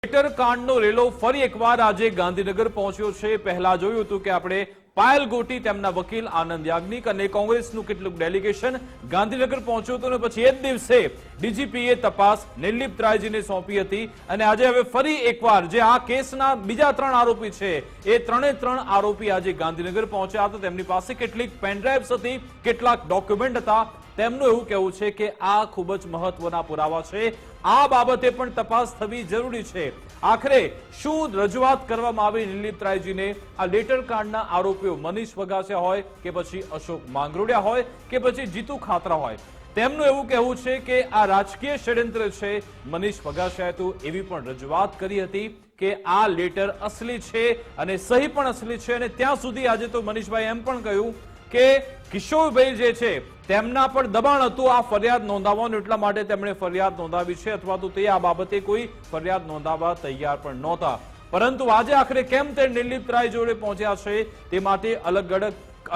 Letter કાંડનો રેલો ફરી એકવાર આજે ગાંધીનગર પહોંચ્યો છે। પહેલા જોયું હતું કે આપણે પાયલ ગોટી, તેમના વકીલ આનંદ યાજ્ઞિક અને કોંગ્રેસનું કેટલુંક ડેલિગેશન ગાંધીનગર પહોંચ્યું હતું અને પછી એ જ દિવસે ડીજીપીએ તપાસ નિર્લિપ્ત રાયજીને સોંપી હતી અને આજે હવે ફરી એકવાર જે આ કેસના બીજા 3 આરોપી છે એ ત્રણે 3 આરોપી આજે ગાંધીનગર પહોંચ્યા હતા। તેમની પાસે કેટલીક પેનડ્રાઇવ્સ હતી, કેટલાક ડોક્યુમેન્ટ હતા। તેમનું એવું કહેવું છે કે આ ખૂબ જ મહત્વના પુરાવા છે, આ બાબતે પણ તપાસ થવી જરૂરી છે। આખરે શું રજૂઆત કરવામાં આવી નિર્લિપ્ત રાયજીને? આ લેટર કાંડના આરોપીઓ મનીષ વગાસિયા હોય કે પછી અશોક માંગરોડિયા હોય કે પછી જીતુ ખાતરા હોય, તેમનું એવું કહેવું છે કે આ રાજકીય ષડયંત્ર છે। મનીષ વગાસિયાએ તો એવી પણ રજૂઆત કરી હતી કે આ લેટર અસલી છે અને સહી પણ અસલી છે અને ત્યાં સુધી આજે તો મનીષભાઈ એમ પણ કહ્યું કે કિશોરભાઈ જે છે તેમના પર દબાણ હતું આ ફરિયાદ નોંધાવવાનું, એટલા માટે તેમણે ફરિયાદ નોંધાવી છે અથવા તો તે આ બાબતે કોઈ ફરિયાદ નોંધાવવા તૈયાર પણ નહોતા। પરંતુ આજે આખરે કેમ તે નિર્લિપ્ત રાય જોડે પહોંચ્યા છે તે માટે અલગ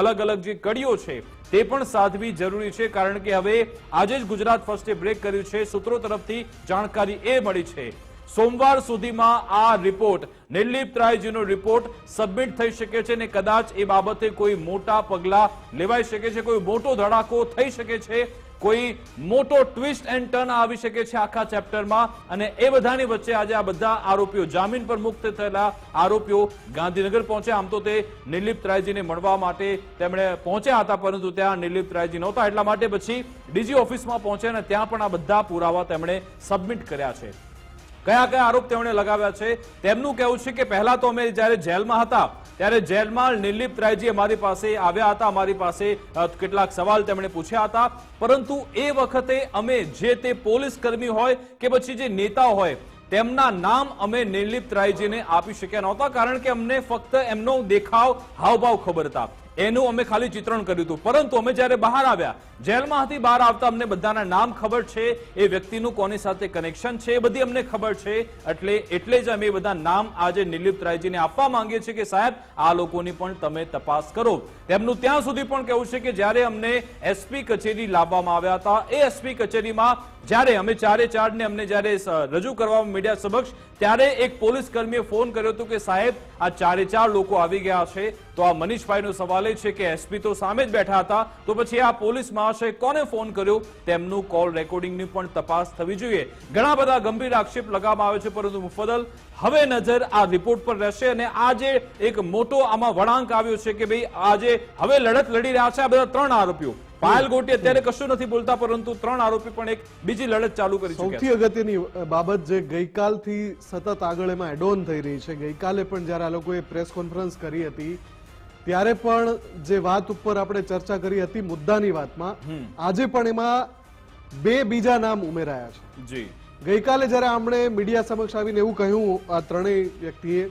અલગ જે કડીઓ છે તે પણ સાધવી જરૂરી છે, કારણ કે હવે આજે જ ગુજરાત ફર્સ્ટે બ્રેક કર્યું છે। સૂત્રો તરફથી જાણકારી એ મળી છે સોમવાર સુધીમાં આ રિપોર્ટ નિર્લિપ્ત રાયજીનો રિપોર્ટ સબમિટ થઈ શકે છે અને કદાચ એ બાબતે કોઈ મોટા પગલા લેવાઈ શકે છે, કોઈ મોટો ધડાકો થઈ શકે છે, કોઈ મોટો ટ્વિસ્ટ એન્ડ ટર્ન આવી શકે છે આખા ચેપ્ટરમાં। અને એ બધાની વચ્ચે આજે આ બધા આરોપીઓ જામીન પર મુક્ત થયેલા આરોપીઓ ગાંધીનગર પહોંચ્યા। આમ તો તે નિર્લિપ્ત રાયજીને મળવા માટે તેમણે પહોંચ્યા હતા, પરંતુ ત્યાં નિર્લિપ્ત રાયજી નહોતા, એટલા માટે પછી ડીજી ઓફિસમાં પહોંચ્યા અને ત્યાં પણ આ બધા પુરાવા તેમણે સબમિટ કર્યા છે। કયા કયા આરોપ તેમણે લગાવ્યા છે તેમનું કહેવું છે કે પહેલા તો અમે જ્યારે જેલમાં હતા ત્યારે જેલમાં નિર્લિપ્ત રાયજી અમારી પાસે આવ્યા હતા, અમારી પાસે કેટલાક સવાલ તેમણે પૂછ્યા હતા, પરંતુ એ વખતે અમે જે તે પોલીસ કર્મી હોય કે પછી જે નેતાઓ હોય તેમના નામ અમે નિર્લિપ્ત રાયજીને આપી શક્યા નહોતા, કારણ કે અમને ફક્ત એમનો દેખાવ, હાવભાવ ખબર હતા, એનું અમે ખાલી ચિત્રણ કર્યું હતું। પરંતુ અમે જ્યારે બહાર આવ્યા, જેલમાંથી બહાર આવતા અમને બધાના નામ ખબર છે, એ વ્યક્તિનું કોની સાથે કનેક્શન છે એ બધી અમને ખબર છે, એટલે જ અમે બધા નામ આજે નિર્લિપ્ત રાયજીને આપવા માંગીએ છીએ કે સાહેબ આ લોકોની પણ તમે તપાસ કરો। તેમનું ત્યાં સુધી પણ કહેવું છે કે જ્યારે અમને એસપી કચેરી લાવવામાં આવ્યા હતા, એ એસપી કચેરીમાં જ્યારે અમે 4 ને અમને જ્યારે રજૂ કરવામાં મીડિયા સમક્ષ, ત્યારે એક પોલીસ કર્મીએ ફોન કર્યો હતો કે સાહેબ આ 4 લોકો આવી ગયા છે। તો આ મનીષભાઈનો સવાલ એ છે કે એસપી તો સામે જ બેઠા હતા, તો પછી આ પોલીસ મહાશય કોને ફોન કર્યો તેમનું કોલ રેકોર્ડિંગની પણ તપાસ થવી જોઈએ। ઘણા બધા ગંભીર આક્ષેપ લગાવવામાં આવે છે, પરંતુ મુફદ્દલ હવે નજર આ રિપોર્ટ પર રહેશે અને આ જે એક મોટો આમાં વળાંક આવ્યો છે કે ભાઈ આજે હવે લડત લડી રહ્યા છે આ બધા 3 આરોપીઓ। પાયલ ગોટી અત્યારે કશું નથી બોલતા, પરંતુ 3 આરોપી પણ એક બીજી લડત ચાલુ કરી છે। સૌથી અગત્યની બાબત જે ગઈકાલથી સતત આગળ એમાં એડ ઓન થઈ રહી છે, ગઈકાલે પણ જ્યારે આ લોકોએ પ્રેસ કોન્ફરન્સ કરી હતી ત્યારે પણ જે વાત ઉપર આપણે ચર્ચા કરી હતી મુદ્દાની વાતમાં, આજે પણ એમાં 2 બીજા નામ ઉમેરાયા છે। જી, ગઈકાલે જ્યારે આપણે મીડિયા સમક્ષ આવીને એવું કહ્યું આ ત્રણેય વ્યક્તિએ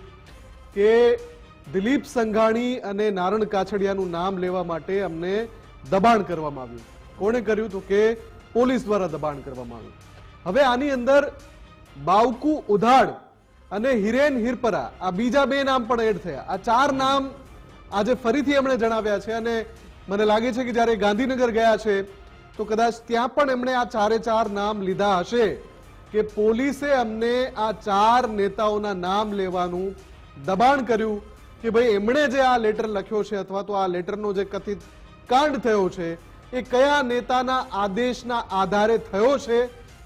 કે દિલીપ સંઘાણી અને નારણ કાછડિયાનું નામ લેવા માટે અમને દબાણ કરવામાં આવ્યું। કોણે કર્યું? તો કે પોલીસ દ્વારા દબાણ કરવામાં આવ્યું। હવે આની અંદર બાવકુ ઉધાડ અને હિરેન હિરપરા આ બીજા 2 નામ પણ એડ થયા। આ 4 નામ આજે ફરીથી એમણે જણાવ્યા છે અને મને લાગે છે કે જ્યારે ગાંધીનગર ગયા છે તો કદાચ ત્યાં પણ એમણે આ 4 નામ લીધા હશે કે પોલીસે અમને આ 4 નેતાઓના નામ લેવાનું દબાણ કર્યું કે ભાઈ એમણે જે આ લેટર લખ્યો છે અથવા તો આ લેટરનો જે કથિત કાંડ થયો છે એ કયા નેતાના આદેશના આધારે થયો છે,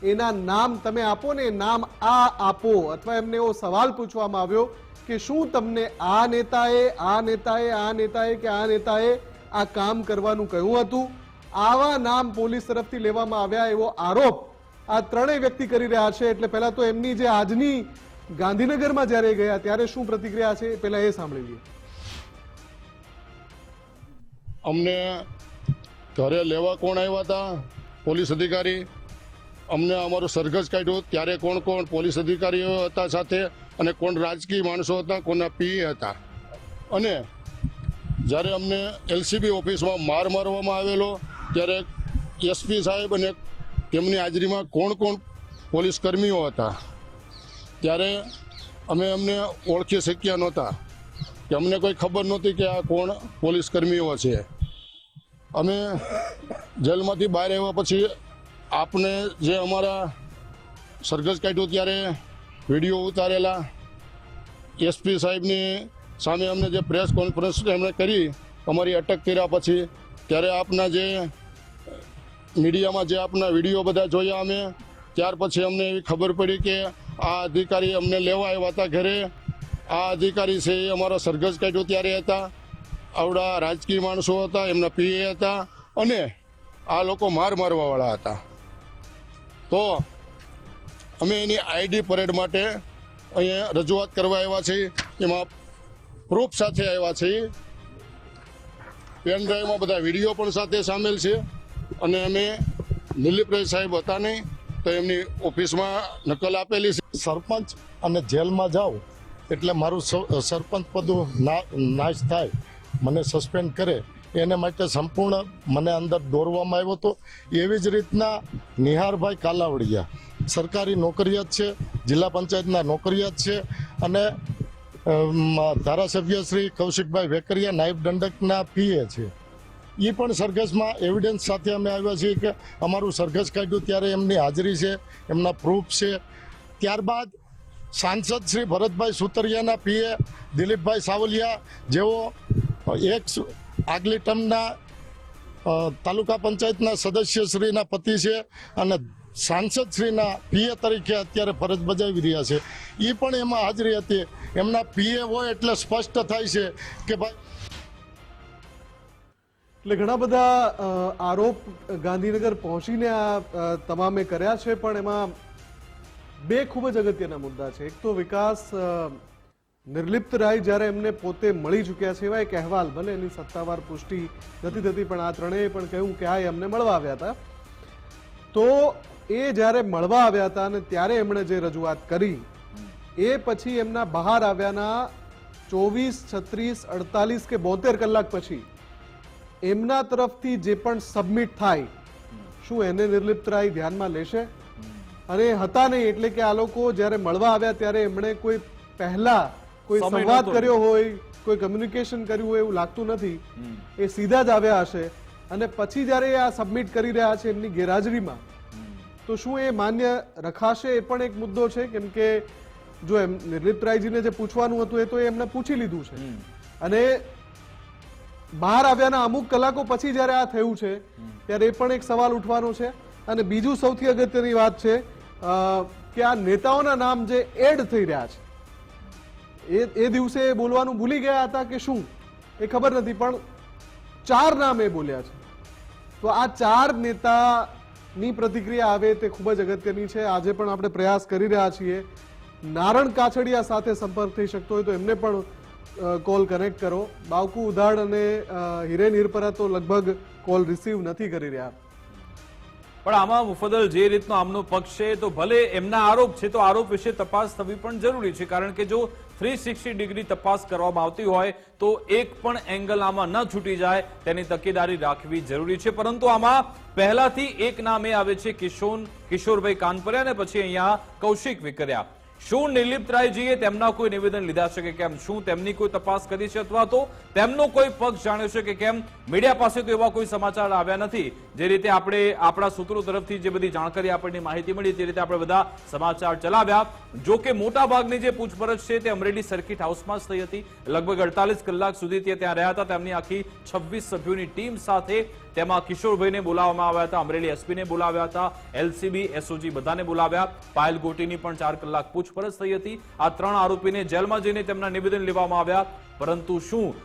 એના નામ તમે આપો ને, નામ આ આપો। અથવા એમને એવો સવાલ પૂછવામાં આવ્યો કે શું તમને આ નેતાએ કે આ નેતાએ આ કામ કરવાનું કહ્યું હતું? આવા નામ પોલીસ તરફથી લેવામાં આવ્યા એવો આરોપ આ ત્રણેય વ્યક્તિ કરી રહ્યા છે। એટલે પહેલા તો એમની જે આજની ગાંધીનગરમાં જ્યારે ગયા ત્યારે શું પ્રતિક્રિયા છે પહેલા એ સાંભળી લઈએ। અમને ઘરે લેવા કોણ આવ્યા હતા? પોલીસ અધિકારી। અમને અમારું સરઘસ કાઢ્યું ત્યારે કોણ કોણ પોલીસ અધિકારીઓ હતા સાથે અને કોણ રાજકીય માણસો હતા, કોના પીએ હતા। અને જ્યારે અમને એલસીબી ઓફિસમાં માર મારવામાં આવેલો ત્યારે એસપી સાહેબ અને તેમની હાજરીમાં કોણ કોણ પોલીસ કર્મીઓ હતા ત્યારે અમને ઓળખી શક્યા નહોતા, કે અમને કોઈ ખબર નહોતી કે આ કોણ પોલીસ કર્મીઓ છે। અમે જેલમાંથી બહાર આવ્યા પછી આપને જે અમારા સરઘસ કાઢ્યું ત્યારે વિડીયો ઉતારેલા. એસપી સાહેબની સામે અમને જે પ્રેસ કોન્ફરન્સ એમણે કરી અમારી અટક કર્યા પછી, ત્યારે આપના જે મીડિયામાં જે આપના વિડીયો બધા જોયા અમે, ત્યાર પછી અમને એવી ખબર પડી કે આ અધિકારી અમને લેવા આવ્યા હતા ઘરે. આ અધિકારી છે એ અમારા સરઘસ કાઢ્યો ત્યારે હતા. આવડા રાજકીય માણસો હતા, એમના પીએ હતા, અને આ લોકો મારવાવાળા હતા. તો અમે એની આઈડી પરેડ માટે અહીંયા રજૂઆત કરવા આવ્યા છીએ. એમાં પ્રૂફ સાથે આવ્યા છીએ. પેન ડ્રાઈવમાં બધા વિડીયો પણ સાથે સામેલ છે. અને અમે દિલીપરાય સાહેબ હતા નહીં તો એમની ઓફિસમાં નકલ આપેલી છે. સરપંચ અને જેલમાં જાઉં એટલે મારું સરપંચ પદું નાશ થાય, મને સસ્પેન્ડ કરે, એને માટે સંપૂર્ણ મને અંદર દોરવામાં આવ્યો હતો. એવી જ રીતના નિહારભાઈ કાલાવડિયા સરકારી નોકરિયાત છે, જિલ્લા પંચાયતના નોકરિયાત છે, અને ધારાસભ્ય શ્રી કૌશિકભાઈ વેકરિયા નાયબ દંડકના પીએ છે. એ પણ સરઘસમાં એવિડન્સ સાથે અમે આવ્યા છીએ કે અમારું સરઘસ કાઢ્યું ત્યારે એમની હાજરી છે, એમના પ્રૂફ છે. ત્યારબાદ સાંસદ શ્રી ભરતભાઈ સુતરિયાના પીએ દિલીપભાઈ સાવલિયા, જેઓ એક આગલી ટર્મના તાલુકા પંચાયતના સદસ્યશ્રીના પતિ છે અને સાંસદશ્રીના પીએ તરીકે અત્યારે ફરજ બજાવી રહ્યા છે. એ પણ એમાં હાજરી હતી. એમના પીએ હોય એટલે સ્પષ્ટ થાય છે કે ભાઈ એટલે ઘણા બધા આરોપ ગાંધીનગર પહોંચીને આ તમામે કર્યા છે, પણ એમાં બે ખૂબ જ અગત્યના મુદ્દા છે. એક તો વિકાસ નિર્લિપ્ત રાય જ્યારે એમને પોતે મળી ચૂક્યા છે એવા એક અહેવાલ, ભલે એની સત્તાવાર પુષ્ટિ નથી થતી, પણ આ ત્રણેય પણ કહ્યું કે આ એમને મળવા આવ્યા હતા. તો એ જ્યારે મળવા આવ્યા હતા અને ત્યારે એમણે જે રજૂઆત કરી, એ પછી એમના બહાર આવ્યાના 24, 36, 48 કે 72 કલાક પછી એમના તરફથી જે પણ સબમિટ થાય, શું એને નિર્લિપ્ત રાય ધ્યાનમાં લેશે? અને હતા નહીં, એટલે કે આ લોકો જ્યારે મળવા આવ્યા ત્યારે એમણે કોઈ પહેલા કોઈ સંવાદ કર્યો હોય, કોઈ કમ્યુનિકેશન કર્યું હોય એવું લાગતું નથી. એ સીધા જ આવ્યા હશે અને પછી જ્યારે આ સબમિટ કરી રહ્યા છે એમની ગેરહાજરીમાં, તો શું એ માન્ય રખાશે? એ પણ એક મુદ્દો છે. કેમ કે જો એમ નિર્લિપ્ત રાયજીને જે પૂછવાનું હતું એ તો એમને પૂછી લીધું છે, અને બહાર આવ્યાના અમુક કલાકો પછી જ્યારે આ થયું છે ત્યારે એ પણ એક સવાલ ઉઠવાનો છે. અને બીજું સૌથી અગત્યની વાત છે કે આ નેતાઓના નામ જે એડ થઈ રહ્યા છે, એ દિવસે બોલવાનું ભૂલી ગયા હતા કે શું એ ખબર નથી, પણ 4 નામ એ બોલ્યા છે. તો આ 4 નેતાની પ્રતિક્રિયા આવે તે ખૂબ જ અગત્યની છે. આજે પણ આપણે પ્રયાસ કરી રહ્યા છીએ. નારણ કાછડિયા સાથે સંપર્ક થઈ શકતો હોય તો એમને પણ કોલ કનેક્ટ કરો. બાવકુ ઉધાડ અને હિરેન હિરપરા તો લગભગ કોલ રિસીવ નથી કરી રહ્યા. પણ આમાં મુફદ્દલ જે રીતનો આમનો પક્ષ છે, તો ભલે એમના આરોપ છે તો આરોપ વિશે તપાસ થવી પણ જરૂરી છે, કારણ કે જો 360 ડિગ્રી તપાસ કરવામાં આવતી હોય તો એક પણ એંગલ આમાં ન છૂટી જાય તેની તકેદારી રાખવી જરૂરી છે. પરંતુ આમાં પહેલાથી એક નામ એ આવે છે કિશોરભાઈ કાનપરિયા, અને પછી અહીંયા કૌશિક વેકરિયા. શું નિર્લિપ્ત રાયજીએ તેમના કોઈ નિવેદન લીધા છે કે કેમ? શું તેમની કોઈ તપાસ કરી છે, અથવા તો તેમનો કોઈ પક્ષ જાણ્યો છે કે કેમ? મીડિયા પાસે તો એવા કોઈ સમાચાર આવ્યા નથી. જે રીતે આપણે આપણા સૂત્રો તરફથી જે બધી જાણકારી આપણને માહિતી મળી તે રીતે આપણે બધા સમાચાર ચલાવ્યા. જો કે મોટા ભાગની જે પૂછપરછ છે તે અમરેલી સર્કિટ હાઉસમાં જ થઈ હતી. લગભગ 48 કલાક સુધી તે ત્યાં રહ્યા હતા. તેમની આખી 26 સભ્યોની ટીમ સાથે તેમાં કિશોરભાઈને બોલાવવામાં આવ્યા હતા, અમરેલી એસપીને બોલાવ્યા હતા, એલસીબી, એસઓજી બધાને બોલાવ્યા. પાયલ ગોટીની પણ 4 કલાક પૂછપરછ થઈ હતી. આ 3 આરોપીને જેલમાં જઈને તેમના નિવેદન લેવામાં આવ્યા. પરંતુ શું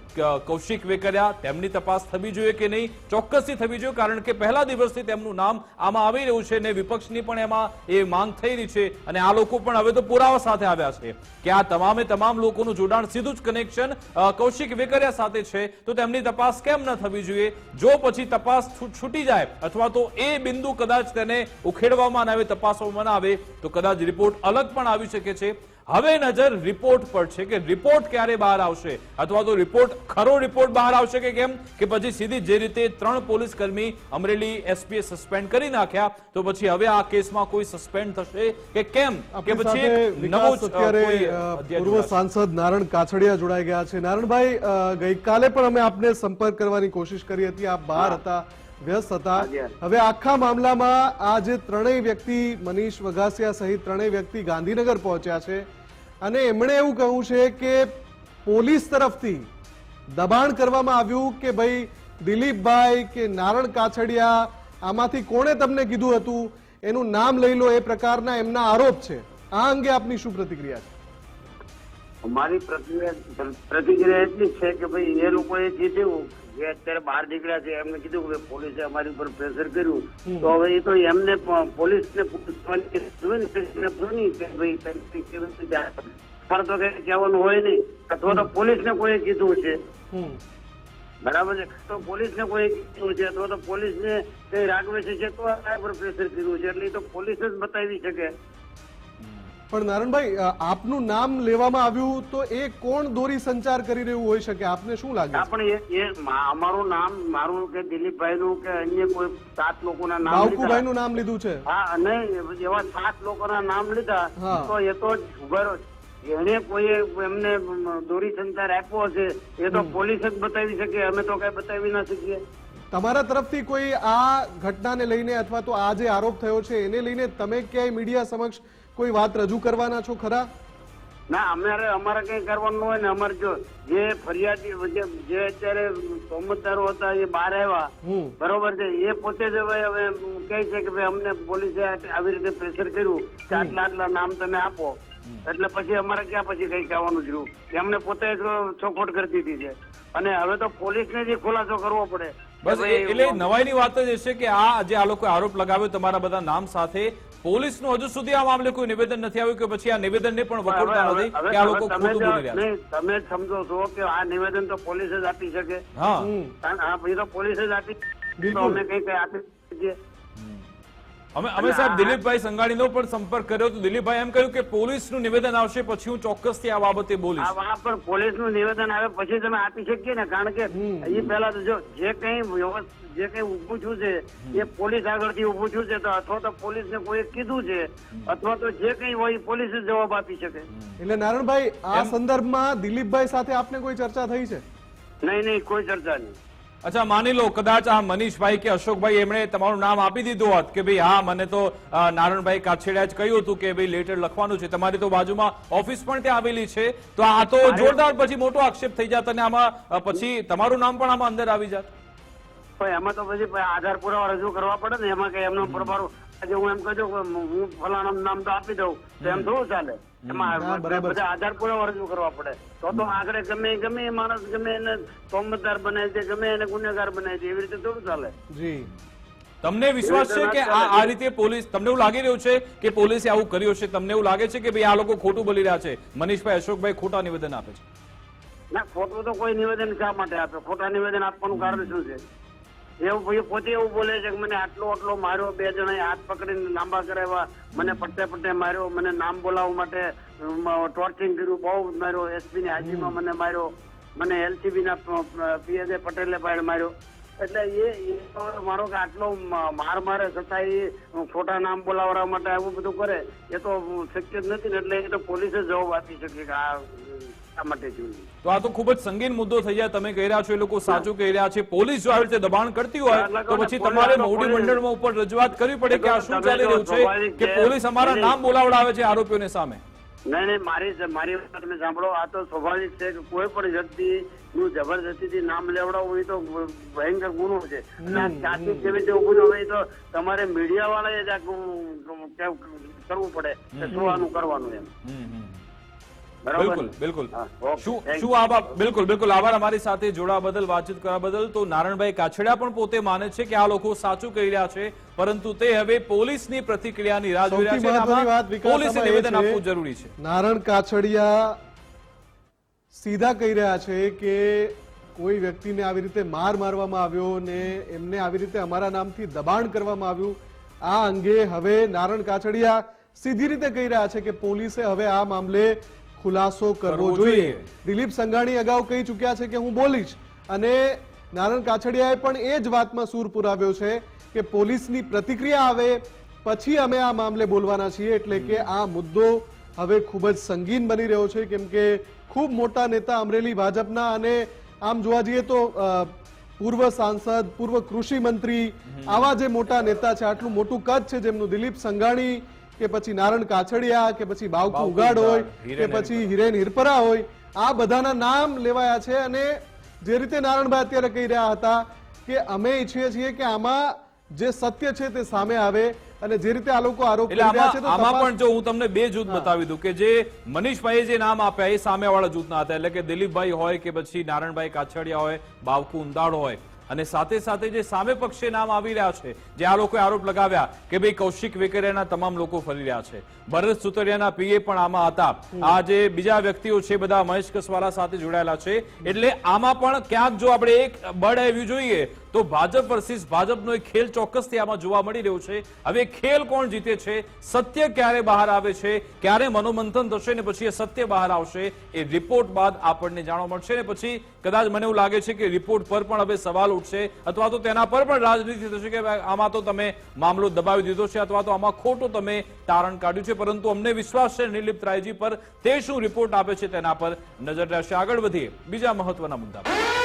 કૌશિક વેકરિયા તેમની તપાસ થવી જોઈએ કે નહીં? ચોક્કસથી થવી જોઈએ, કારણ કે પહેલા દિવસથી તેમનું નામ આમાં આવી રહ્યું છે અને વિપક્ષની પણ એમાં એ માંગ થઈ રહી છે. અને આ લોકો પણ હવે તો પુરાવા સાથે આવ્યા છે કે આ તમામ લોકોનું જોડાણ, સીધું જ કનેક્શન કૌશિક વેકરિયા સાથે છે. તો તેમની તપાસ કેમ ન થવી જોઈએ? જો પછી તપાસ છૂટી જાય અથવા તો એ બિંદુ કદાચ તેને ઉખેડવામાં ના આવે, તપાસવામાં ના આવે, તો કદાચ રિપોર્ટ અલગ પણ આવી શકે છે. હવે નજર રિપોર્ટ પર છે કે રિપોર્ટ ક્યારે બહાર આવશે, અથવા તો ખરો રિપોર્ટ બહાર આવશે કે કેમ? કે પછી સીધી જે રીતે 3 પોલીસ કર્મી અમરેલી એસપીએ સસ્પેન્ડ કરી નાખ્યા, તો પછી હવે આ કેસમાં કોઈ સસ્પેન્ડ થશે કે કેમ? કે પછી પૂર્વ સાંસદ નારણ કાછડિયા જોડાઈ ગયા છે. નારણભાઈ, ગઈકાલે પણ અમે આપને સંપર્ક કરવાની કોશિશ કરી હતી, આપ બહાર હતા, વ્યસ્ત હતા. હાજી. હવે આખા મામલામાં આ જે ત્રણેય વ્યક્તિ મનીષ વઘાસિયા સહિત ત્રણેય વ્યક્તિ ગાંધીનગર પહોંચ્યા છે અને એમણે એવું કહ્યું છે કે પોલીસ તરફથી દબાણ કરવામાં આવ્યું કે ભાઈ દિલીપભાઈ કે નારણ કાછડિયા આમાંથી કોણે તમને કીધું હતું, એનું નામ લઈ લો, એ પ્રકારના એમના આરોપ છે. આ અંગે આપની શું પ્રતિક્રિયા છે? અમારી પ્રતિક્રિયા એટલી જ છે કે ભાઈ એ લોકોએ કીધું જે અત્યારે બહાર નીકળ્યા છે એમને કીધું કે પોલીસે અમારી ઉપર પ્રેશર કર્યું, તો હવે એ તો એમને પોલીસને પૂછવાની કે ભાઈ તમારે તો કઈ કહેવાનું હોય નહીં, અથવા તો પોલીસને કોઈ કીધું છે, બરાબર છે, તો પોલીસને કોઈ કીધું છે અથવા તો પોલીસને કઈ રાગવે છે તો આ પર પ્રેશર કર્યું છે, એટલે એ તો પોલીસ જ બતાવી શકે. પણ નારણભાઈ, આપનું નામ લેવામાં આવ્યું તો એ કોણ દોરી સંચાર કરી રહ્યું હોઈ શકે, આપને શું લાગે છે? પણ અમારું નામ, મારું કે દિલીપભાઈ નું કે અન્ય કોઈ 7 લોકોના નામ બાવકુભાઈ નું નામ લીધું છે. હા, અને એવા 7 લોકોના નામ લીધા, તો એ તો એને કોઈ એમને દોરી સંચાર આપ્યો હશે એ તો પોલીસ જ બતાવી શકે, અમે તો કઈ બતાવી ના શકીએ. તમારા તરફથી કોઈ આ ઘટનાને લઈને અથવા તો આ જે આરોપ થયો છે એને લઈને તમે ક્યાંય મીડિયા સમક્ષ કોઈ વાત રજૂ કરવાના છો ખરા? ના, અમારે કઈ કરવાનું હોય ને, અમારે જો જે ફરિયાદી જે અત્યારે તોમતદારો હતા એ બહાર આવ્યા, બરોબર છે, એ પોતે જ હવે કહે છે કે ભાઈ અમને પોલીસે આવી રીતે પ્રેશર કર્યું કે આટલા નામ તમે આપો, એટલે પછી અમારે ક્યાં પછી કઈ કહેવાનું થયું? એમને પોતે ચોખવટ કરી દીધી છે અને હવે તો પોલીસને જ ખુલાસો કરવો પડે. બસ એટલે નવાઈની વાત જ છે કે આ લોકો આરોપ લગાવ્યો તમારા બધા નામ સાથે, પોલીસનું હજુ સુધી આ મામલે કોઈ નિવેદન નથી આવ્યું કે પછી આ નિવેદનને પણ વખોડતા નથી કે આ લોકો ખોટું બોલી રહ્યા છે? તમે સમજો છો કે આ નિવેદન તો પોલીસ જ આપી શકે. હા, પછી તો પોલીસ જ આપી, તો અમે કઈ આપી શકીએ? અમે સાહેબ દિલીપભાઈ સંઘાણીનો પણ સંપર્ક કર્યો તો દિલીપભાઈ એમ કહ્યું કે પોલીસનું નિવેદન આવશે પછી હું ચોક્કસથી આ બાબતે બોલીશ. આ પર પોલીસનું નિવેદન આવે પછી તમે આપી શકીએ ને, કારણ કે એ પહેલા તો જો જે કઈ ઉભું છું છે એ પોલીસ આગળથી ઉભું છું છે, તો અથવા તો પોલીસને કોઈ કીધું છે અથવા તો જે કઈ હોય પોલીસ જ જવાબ આપી શકે. એટલે નારણભાઈ, આ સંદર્ભમાં દિલીપભાઈ સાથે આપને કોઈ ચર્ચા થઈ છે? નહીં, કોઈ ચર્ચા નહીં. અચ્છા, માની લો કદાચ આ મનીષભાઈ કે અશોકભાઈ એમણે તમારું નામ આપી દીધું હોત કે ભાઈ હા મને તો નારણભાઈ કાછડિયા જ કહ્યું હતું કે ભાઈ લેટર લખવાનું છે, તમારી તો બાજુમાં ઓફિસ પણ ત્યાં આવેલી છે, તો આ તો જોરદાર પછી મોટો આક્ષેપ થઈ જાત અને આમાં પછી તમારું નામ પણ આમાં અંદર આવી જાત. એમાં તો પછી આધાર પુરાવા રજૂ કરવા પડે ને, એમાં કઈ એમનો પ્રભાવ આજે હું એમ કહું હું ફલાણા નામ તો આપી દઉં તો એમ થોડું ચાલે? એમાં બધા આધાર પુરાવા રજૂ કરવા પડે, તો આગળ ગમે એ માણસ ગમે એને તોમતદાર બનાવી દે, ગમે એને ગુનેગાર બનાવી દે, એવી રીતે થોડું ચાલે. જી, તમને વિશ્વાસ છે કે આ રીતે પોલીસ, તમને એવું લાગી રહ્યું છે કે પોલીસે આવું કર્યું છે? તમને એવું લાગે છે કે ભાઈ આ લોકો ખોટું બોલી રહ્યા છે, મનીષભાઈ અશોકભાઈ ખોટા નિવેદન આપે છે? ના, ખોટું તો કોઈ નિવેદન શા માટે આપે? ખોટા નિવેદન આપવાનું કારણ શું છે? એવું પોતે એવું બોલે છે કે મને આટલો માર્યો, 2 જણાએ હાથ પકડીને લાંબા કરાવ્યા, મને પટ્ટે માર્યો, મને નામ બોલાવવા માટે ટોર્ચિંગ કર્યું, બહુ માર્યો, એસપી ની હાજરીમાં મને માર્યો, મને એલસીબી ના પીએસએ પટેલે પણ માર્યો. એટલે એ મારો કે આટલો મારે છતાં એ ખોટા નામ બોલાવવા માટે આવું બધું કરે એ તો શક્ય જ નથી ને, એટલે એ તો પોલીસે જવાબ આપી શકે કે આ માટે જોયું. તો આ તો ખૂબ જ સંગીન મુદ્દો થઈ જાય. તમે કહી રહ્યા છો એ લોકો સાચું કહી રહ્યા છે, પોલીસ જો આવી રીતે દબાણ કરતી હોય તો પછી તમારે મોવડી મંડળમાં ઉપર રજૂઆત કરવી પડે કે આ શું ચાલી રહ્યું છે કે પોલીસ અમારા નામ બોલાવડાવે છે આરોપીઓને સામે. નહીં, મારી વાત તમે સાંભળો, આ તો સ્વાભાવિક છે કે કોઈ પણ વ્યક્તિ નું જબરજસ્તીથી નામ લેવડાવવું એ તો ભયંકર ગુનો છે, અને ત્યાંથી કેવી રીતે ઉભું હોય તો તમારે મીડિયા વાળાએ જ કરવું પડે કે શું આનું કરવાનું એમ. બિલકુલ. શું બિલકુલ આભાર અમારી સાથે જોડાવા બદલ, વાતચીત કરવા બદલ. તો નારણભાઈ કાછડિયા પણ પોતે માને છે કે આ લોકો સાચું કહી રહ્યા છે, પરંતુ તે હવે પોલીસની પ્રતિક્રિયાની રાહ જોઈ રહ્યા છે, પોલીસે નિવેદન આપવું જરૂરી છે. નારણ કાછડિયા સીધા કહી રહ્યા છે કે કોઈ વ્યક્તિને આવી રીતે મારવામાં આવ્યો ને એમને આવી રીતે અમારા નામથી દબાણ કરવામાં આવ્યું. આ અંગે હવે નારણ કાછડિયા સીધી રીતે કહી રહ્યા છે કે પોલીસે હવે આ મામલે ખુલાસો કરવો જોઈએ. દિલીપ સંઘાણી અગાઉ કહી ચુક્યા છે કે હું બોલીશ, અને નારણ કાછડિયાએ પણ એ જ વાતમાં સૂર પુરાવ્યો છે કે પોલીસની પ્રતિક્રિયા આવે પછી અમે આ મામલે બોલવાના છીએ. એટલે કે આ મુદ્દો હવે ખૂબ જ સંગીન બની રહ્યો છે, કેમ કે ખૂબ મોટા નેતા અમરેલી ભાજપના, અને આમ જોવા જઈએ તો પૂર્વ સાંસદ, પૂર્વ કૃષિ મંત્રી, આવા જે મોટા નેતા છે, આટલું મોટું કદ છે જેમનું, દિલીપ સંઘાણી કે પછી નારણ કાછડિયા કે પછી બાવકુ ઉગાડ હોય કે પછી હિરેન હિરપરા હોય, આ બધાના નામ લેવાયા છે. અને જે રીતે નારણભાઈ અત્યારે કહી રહ્યા હતા કે અમે ઈચ્છીએ છીએ કે આમાં જે સત્ય છે તે સામે આવે, અને જે રીતે આ લોકો આરોપ કરી રહ્યા છે, તો આમાં તપાસ- પણ જો હું તમને બે જૂથ બતાવી દઉં કે જે મનીષભાઈએ જે નામ આપ્યા એ સામેવાળા જૂથના હતા, એટલે કે દિલીપભાઈ હોય કે પછી નારણભાઈ કાછડિયા હોય, બાવકુ ઉંદાડ હોય, અને સાથે સાથે જે સામે પક્ષે નામ આવી રહ્યા છે, જે આ લોકોએ આરોપ લગાવ્યા કે ભાઈ કૌશિક વેકરિયાના તમામ લોકો ફરી રહ્યા છે, ભરત સુતરિયાના પીએ પણ આમાં હતા, આ જે બીજા વ્યક્તિઓ છે બધા મહેશ કસવાલા સાથે જોડાયેલા છે. એટલે આમાં પણ ક્યાંક જો આપણે એક બળ આવ્યું જોઈએ તો ભાજપ વર્સિસ ભાજપનો એક ખેલ ચોક્કસથી આમાં જોવા મળી રહ્યો છે. હવે ખેલ કોણ જીતે છે, સત્ય ક્યારે બહાર આવે છે, ક્યારે મનોમંથન થશે ને પછી એ સત્ય બહાર આવશે, એ રિપોર્ટ બાદ આપણને જાણવા મળશે. ને પછી કદાચ મને એવું લાગે છે કે રિપોર્ટ પર પણ હવે સવાલ ઉઠશે, અથવા તો તેના પર પણ રાજનીતિ થશે કે આમાં તો તમે મામલો દબાવી દીધો છે, અથવા તો આમાં ખોટું તમે તારણ કાઢ્યું છે. પરંતુ અમને વિશ્વાસ છે નિર્લિપ્ત રાયજી પર, તે શું રિપોર્ટ આપે છે તેના પર નજર રહેશે. આગળ વધીએ બીજા મહત્વના મુદ્દા પર.